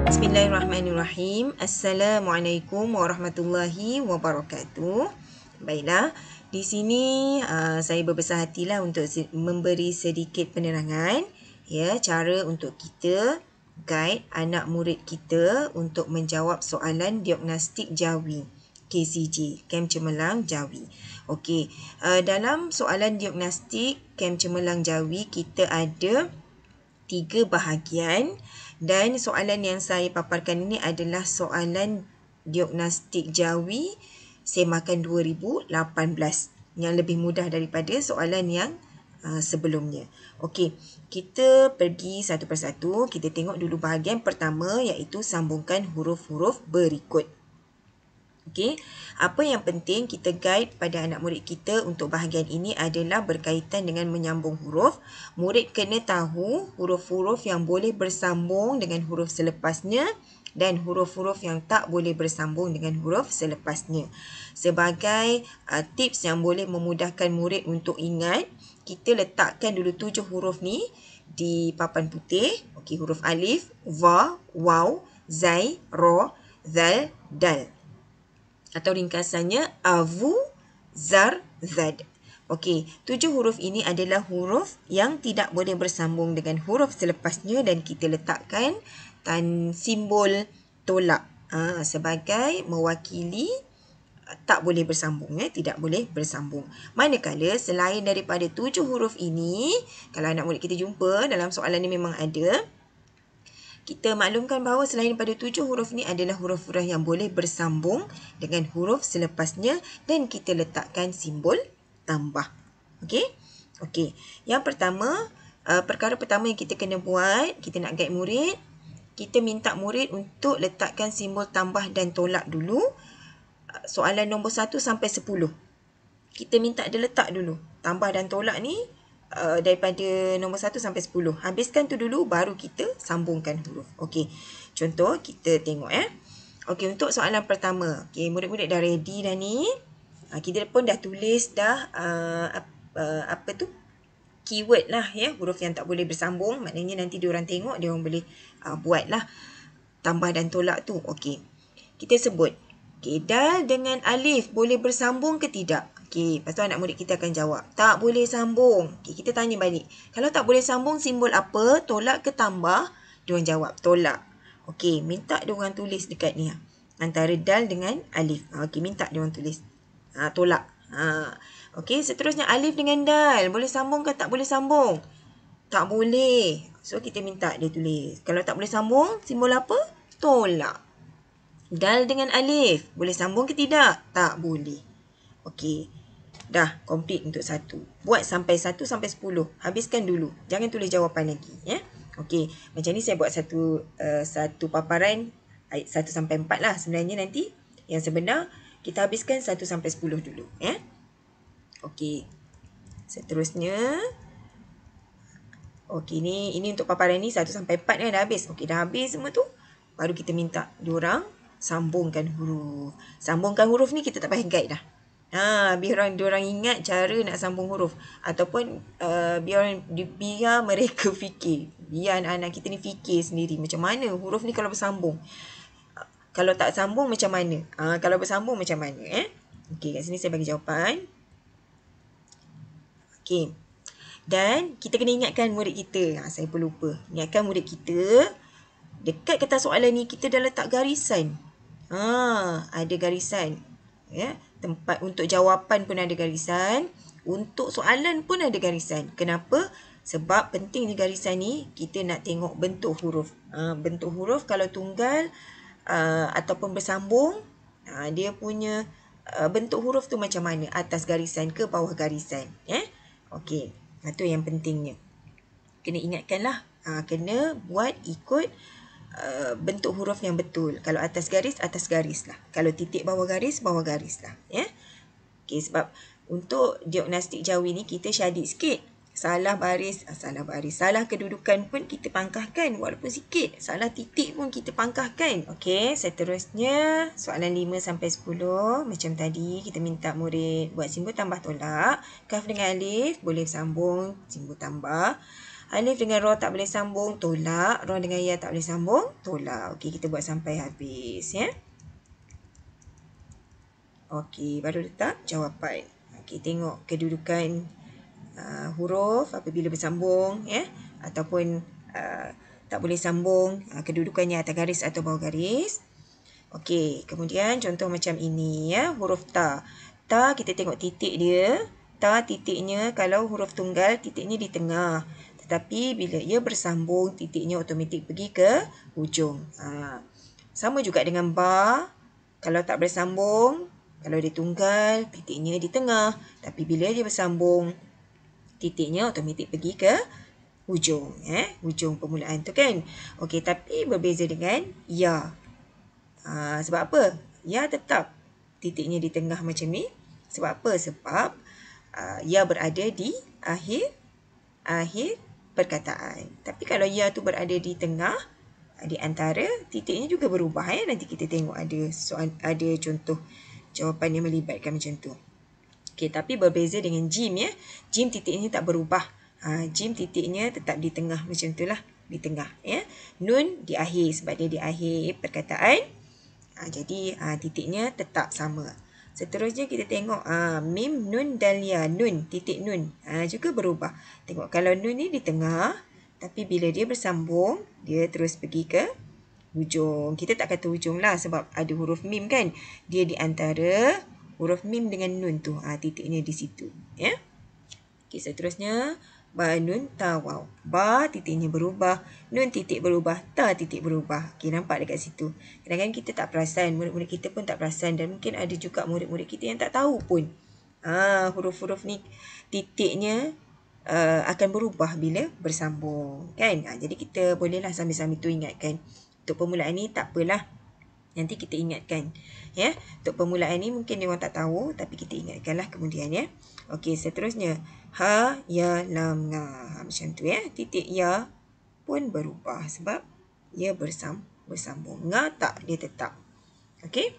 Bismillahirrahmanirrahim. Assalamualaikum warahmatullahi wabarakatuh. Baiklah, di sini saya berbesar hatilah untuk memberi sedikit penerangan cara untuk kita guide anak murid kita untuk menjawab soalan diagnostik Jawi KCJ, Kem Cemerlang Jawi. Okey, dalam soalan diagnostik Kem Cemerlang Jawi kita ada 3 bahagian. Dan soalan yang saya paparkan ini adalah soalan diagnostik Jawi Semakan 2018 yang lebih mudah daripada soalan yang sebelumnya. Okey, kita pergi satu persatu. Kita tengok dulu bahagian pertama iaitu sambungkan huruf-huruf berikut. Okey, apa yang penting kita guide pada anak murid kita untuk bahagian ini adalah berkaitan dengan menyambung huruf. Murid kena tahu huruf-huruf yang boleh bersambung dengan huruf selepasnya dan huruf-huruf yang tak boleh bersambung dengan huruf selepasnya. Sebagai tips yang boleh memudahkan murid untuk ingat, kita letakkan dulu 7 huruf ni di papan putih. Okey, huruf alif, va, waw, zai, ra, zal, dal. Atau ringkasannya avu, zar, zad. Okey, 7 huruf ini adalah huruf yang tidak boleh bersambung dengan huruf selepasnya dan kita letakkan simbol tolak sebagai mewakili tak boleh bersambung, tidak boleh bersambung. Manakala selain daripada 7 huruf ini, kalau anak murid kita jumpa dalam soalan ni memang ada, kita maklumkan bahawa selain daripada 7 huruf ni adalah huruf-huruf yang boleh bersambung dengan huruf selepasnya dan kita letakkan simbol tambah. Okey? Okey. Yang pertama, perkara pertama yang kita kena buat, kita nak guide murid, kita minta murid untuk letakkan simbol tambah dan tolak dulu. Soalan nombor 1 sampai 10. Kita minta dia letak dulu. Tambah dan tolak ni daripada nombor 1 sampai 10. Habiskan tu dulu baru kita sambungkan huruf. Okey. Contoh kita tengok Okey, untuk soalan pertama. Okey, murid-murid dah ready dah ni. Kita pun dah tulis dah keyword lah huruf yang tak boleh bersambung. Maknanya nanti diorang tengok diorang boleh buat lah tambah dan tolak tu. Okey. Kita sebut. Okey, dal dengan alif boleh bersambung ke tidak? Okey, lepas tu anak murid kita akan jawab, tak boleh sambung. Okey, kita tanya balik. Kalau tak boleh sambung, simbol apa? Tolak ke tambah? Diorang jawab, tolak. Okey, minta diorang tulis dekat ni. Antara dal dengan alif. Okey, minta diorang tulis. Tolak. Okey, seterusnya alif dengan dal. Boleh sambung ke tak boleh sambung? Tak boleh. So, kita minta dia tulis. Kalau tak boleh sambung, simbol apa? Tolak. Dal dengan alif. Boleh sambung ke tidak? Tak boleh. Okey. Dah complete untuk 1. Buat sampai 1 sampai 10. Habiskan dulu. Jangan tulis jawapan lagi. Okey. Macam ni saya buat satu paparan ayat 1 sampai 4 lah. Sebenarnya nanti yang sebenar kita habiskan 1 sampai 10 dulu. Okey. Seterusnya. Okey, ini untuk paparan ni 1 sampai 4 dah habis. Okey, dah habis semua tu. Baru kita minta diorang sambungkan huruf. Sambungkan huruf ni kita tak payah guide dah. Biar diorang ingat cara nak sambung huruf. Ataupun biar mereka fikir. Biar anak-anak kita ni fikir sendiri. Macam mana huruf ni kalau bersambung. Kalau tak sambung macam mana. Kalau bersambung macam mana. Okey, kat sini saya bagi jawapan. Okey. Dan kita kena ingatkan murid kita. Saya pun lupa. Ingatkan murid kita. Dekat kertas soalan ni kita dah letak garisan. Ada garisan. Tempat untuk jawapan pun ada garisan. Untuk soalan pun ada garisan. Kenapa? Sebab penting di garisan ni kita nak tengok bentuk huruf. Bentuk huruf kalau tunggal ataupun bersambung, dia punya bentuk huruf tu macam mana? Atas garisan ke bawah garisan. Okey. Itu yang pentingnya. Kena ingatkanlah. Kena buat ikut bentuk huruf yang betul. Kalau atas garis lah. Kalau titik bawah garis lah. Okey, sebab untuk diagnostik Jawi ni kita syadid sikit. Salah baris, salah kedudukan pun kita pangkahkan walaupun sikit. Salah titik pun kita pangkahkan. Okey, seterusnya soalan 5 sampai 10 macam tadi kita minta murid buat simbol tambah tolak. Kaf dengan alif boleh sambung simbol tambah. Alif dengan ra tak boleh sambung, tolak. Ra dengan ya tak boleh sambung, tolak. Okey, kita buat sampai habis ya. Okey, baru letak jawapan. Okey, tengok kedudukan huruf apabila bersambung ya, ataupun tak boleh sambung, kedudukannya atas garis atau bawah garis. Okey, kemudian contoh macam ini ya, huruf ta. Ta kita tengok titik dia. Ta titiknya kalau huruf tunggal titiknya di tengah. Tetapi bila ia bersambung titiknya automatik pergi ke hujung. Sama juga dengan ba. Kalau tak bersambung, kalau dia tunggal titiknya di tengah. Tapi bila dia bersambung titiknya automatik pergi ke hujung. Hujung permulaan tu kan. Okey, tapi berbeza dengan ya. Sebab apa? Ya tetap titiknya di tengah macam ni. Sebab apa? Sebab ya berada di akhir perkataan. Tapi kalau ya tu berada di tengah, di antara, titiknya juga berubah. Nanti kita tengok ada contoh jawapan yang melibatkan macam tu. Okey, tapi berbeza dengan jim ya. Jim titiknya tak berubah. Jim titiknya tetap di tengah macam tu lah. Di tengah ya. Nun di akhir sebab dia di akhir perkataan. Jadi titiknya tetap sama. Seterusnya kita tengok mim, nun, dal, ya. Nun, titik nun juga berubah. Tengok kalau nun ni di tengah, tapi bila dia bersambung, dia terus pergi ke hujung. Kita tak kata hujung lah sebab ada huruf mim kan. Dia di antara huruf mim dengan nun tu. Titiknya di situ. Ya. Okay, seterusnya ba, nun, ta, waw. Ba titiknya berubah, nun titik berubah, ta titik berubah. Okey, nampak dekat situ. Kadang-kadang kita tak perasan, murid-murid kita pun tak perasan dan mungkin ada juga murid-murid kita yang tak tahu pun. Huruf-huruf ni titiknya akan berubah bila bersambung, kan? Jadi kita bolehlah sambil-sambil tu ingatkan. Untuk permulaan ni tak apalah. Nanti kita ingatkan. Ya, untuk permulaan ni mungkin dia orang tak tahu tapi kita ingatkanlah kemudian ya. Okey, seterusnya ha, ya, lam, nga. Macam tu ya. Titik ya pun berubah sebab ia bersambung. Nga tak, dia tetap. Okey.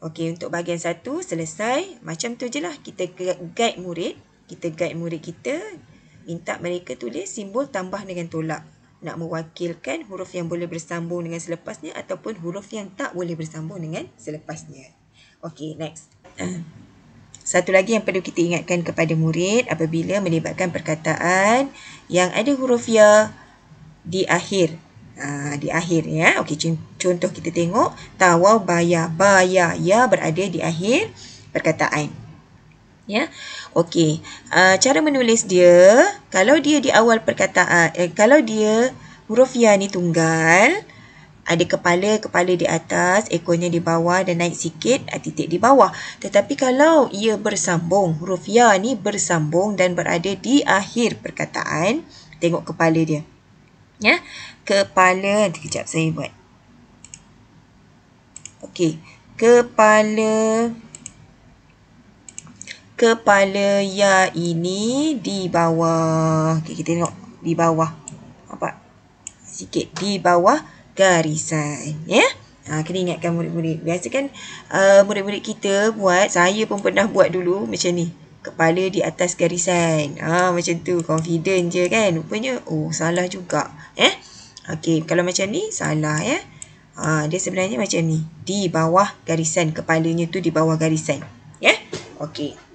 Okey, untuk bahagian 1 selesai. Macam tu je lah kita guide murid. Kita guide murid kita. Minta mereka tulis simbol tambah dengan tolak. Nak mewakilkan huruf yang boleh bersambung dengan selepasnya ataupun huruf yang tak boleh bersambung dengan selepasnya. Okey, next. Satu lagi yang perlu kita ingatkan kepada murid apabila melibatkan perkataan yang ada huruf ya di akhir. Di akhir ya. Okey, contoh kita tengok ta, waw, ba, ya. Ba, ya, ya berada di akhir perkataan. Ya. Okey, cara menulis dia, kalau dia di awal perkataan, kalau dia huruf ya ni tunggal, ada kepala di atas, ekornya di bawah dan naik sikit, titik di bawah. Tetapi kalau ia bersambung, huruf ya ni bersambung dan berada di akhir perkataan, tengok kepala dia. Ya, kepala, nanti kejap saya buat. Okey, kepala ya ini di bawah. Okey, kita tengok di bawah. Nampak? Sikit di bawah garisan, ya. Kena ingatkan murid-murid. Biasa kan murid-murid kita buat, saya pun pernah buat dulu macam ni. Kepala di atas garisan. Macam tu, confident je kan. Rupanya salah juga, ya. Okey, kalau macam ni salah ya. Dia sebenarnya macam ni. Di bawah garisan, kepalanya tu di bawah garisan, ya. Okey.